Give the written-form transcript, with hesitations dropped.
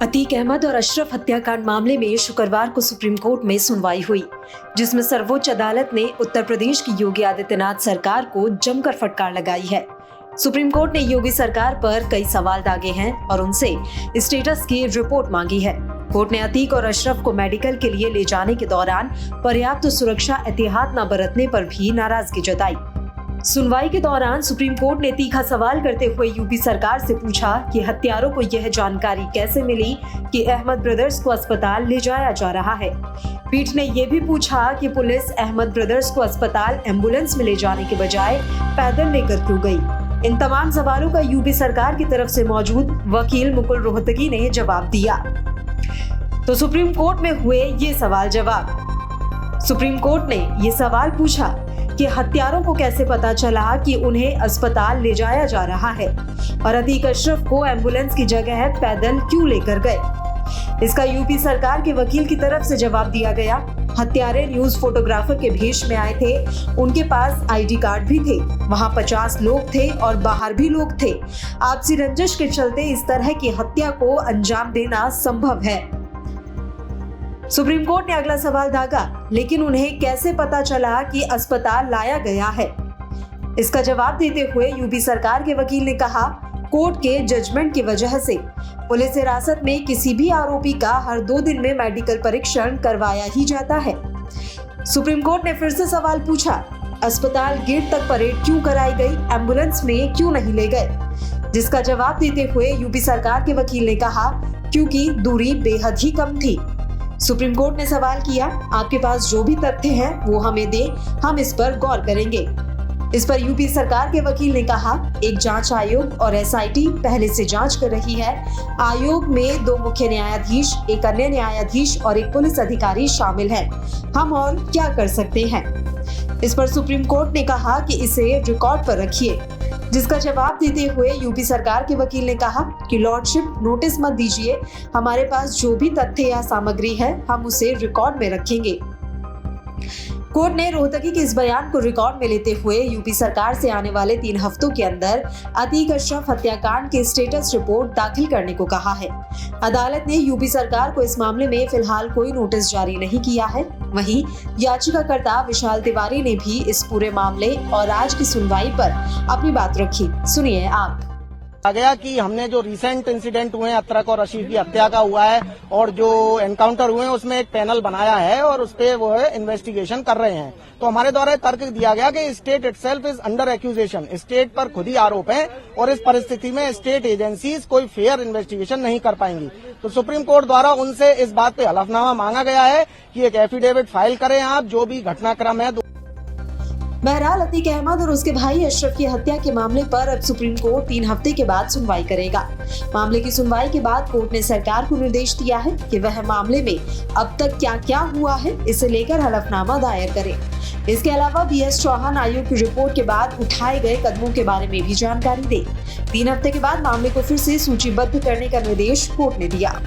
अतीक अहमद और अशरफ हत्याकांड मामले में शुक्रवार को सुप्रीम कोर्ट में सुनवाई हुई, जिसमें सर्वोच्च अदालत ने उत्तर प्रदेश की योगी आदित्यनाथ सरकार को जमकर फटकार लगाई है। सुप्रीम कोर्ट ने योगी सरकार पर कई सवाल दागे हैं और उनसे स्टेटस की रिपोर्ट मांगी है। कोर्ट ने अतीक और अशरफ को मेडिकल के लिए ले जाने के दौरान पर्याप्त सुरक्षा एहतियात न बरतने पर भी नाराजगी जताई। सुनवाई के दौरान सुप्रीम कोर्ट ने तीखा सवाल करते हुए यूपी सरकार से पूछा कि हत्यारों को यह जानकारी कैसे मिली कि अहमद ब्रदर्स को अस्पताल ले जाया जा रहा है। पीठ ने यह भी पूछा कि पुलिस अहमद ब्रदर्स को अस्पताल एम्बुलेंस में ले जाने के बजाय पैदल लेकर क्यों गई। इन तमाम सवालों का यूपी सरकार की तरफ से मौजूद वकील मुकुल रोहतगी ने जवाब दिया। तो सुप्रीम कोर्ट में हुए ये सवाल जवाब। सुप्रीम कोर्ट ने ये सवाल पूछा कि हत्यारों को कैसे पता चला कि उन्हें अस्पताल ले जाया जा रहा है और अतीक अशरफ को एम्बुलेंस की जगह पैदल क्यों लेकर गए। इसका यूपी सरकार के वकील की तरफ से जवाब दिया गया। हत्यारे न्यूज फोटोग्राफर के भेष में आए थे, उनके पास आईडी कार्ड भी थे, वहां 50 लोग थे और बाहर भी लोग थे। आपसी रंजिश के चलते इस तरह की हत्या को अंजाम देना संभव है। सुप्रीम कोर्ट ने अगला सवाल दागा, लेकिन उन्हें कैसे पता चला कि अस्पताल लाया गया है। इसका जवाब देते हुए यूपी सरकार के वकील ने कहा, कोर्ट के जजमेंट की वजह से पुलिस हिरासत में किसी भी आरोपी का हर 2 दिन में मेडिकल परीक्षण करवाया ही जाता है। सुप्रीम कोर्ट ने फिर से सवाल पूछा, अस्पताल गेट तक परेड क्यों कराई गई, एम्बुलेंस में क्यों नहीं ले गए। जिसका जवाब देते हुए यूपी सरकार के वकील ने कहा, क्योंकि दूरी बेहद ही कम थी। सुप्रीम कोर्ट ने सवाल किया, आपके पास जो भी तथ्य हैं वो हमें दें, हम इस पर गौर करेंगे। इस पर यूपी सरकार के वकील ने कहा, एक जांच आयोग और एसआईटी पहले से जांच कर रही है। आयोग में 2 मुख्य न्यायाधीश, एक अन्य न्यायाधीश और एक पुलिस अधिकारी शामिल हैं। हम और क्या कर सकते हैं। इस पर सुप्रीम कोर्ट ने कहा कि इसे रिकॉर्ड पर रखिए। जिसका जवाब देते हुए यूपी सरकार के वकील ने कहा कि लॉर्डशिप नोटिस मत दीजिए, हमारे पास जो भी तथ्य या सामग्री है हम उसे रिकॉर्ड में रखेंगे। कोर्ट ने रोहतगी के इस बयान को रिकॉर्ड में लेते हुए यूपी सरकार से आने वाले 3 हफ्तों के अंदर अतीक अशरफ हत्याकांड की स्टेटस रिपोर्ट दाखिल करने को कहा है। अदालत ने यूपी सरकार को इस मामले में फिलहाल कोई नोटिस जारी नहीं किया है। वहीं याचिकाकर्ता विशाल तिवारी ने भी इस पूरे मामले और आज की सुनवाई पर अपनी बात रखी। सुनिए आप। आ गया कि हमने जो रिसेंट इंसिडेंट हुए हैं अतरक और रशीद की हत्या का हुआ है और जो एनकाउंटर हुए हैं उसमें एक पैनल बनाया है और उस पे वो है इन्वेस्टिगेशन कर रहे हैं। तो हमारे द्वारा तर्क दिया गया कि state itself is under accusation, state पर खुद ही आरोप है और इस परिस्थिति में स्टेट एजेंसीज कोई फेयर इन्वेस्टिगेशन नहीं कर पाएंगी। तो सुप्रीम कोर्ट द्वारा उनसे इस बात पे हलफनामा मांगा गया है कि एक एफिडेविट फाइल करें आप, जो भी घटनाक्रम है। बहरहाल अतीक अहमद और उसके भाई अशरफ की हत्या के मामले पर अब सुप्रीम कोर्ट 3 हफ्ते के बाद सुनवाई करेगा। मामले की सुनवाई के बाद कोर्ट ने सरकार को निर्देश दिया है कि वह मामले में अब तक क्या क्या हुआ है इसे लेकर हलफनामा दायर करे। इसके अलावा BS चौहान आयोग की रिपोर्ट के बाद उठाए गए कदमों के बारे में भी जानकारी दे। 3 हफ्ते के बाद मामले को फिर से सूचीबद्ध करने का निर्देश कोर्ट ने दिया।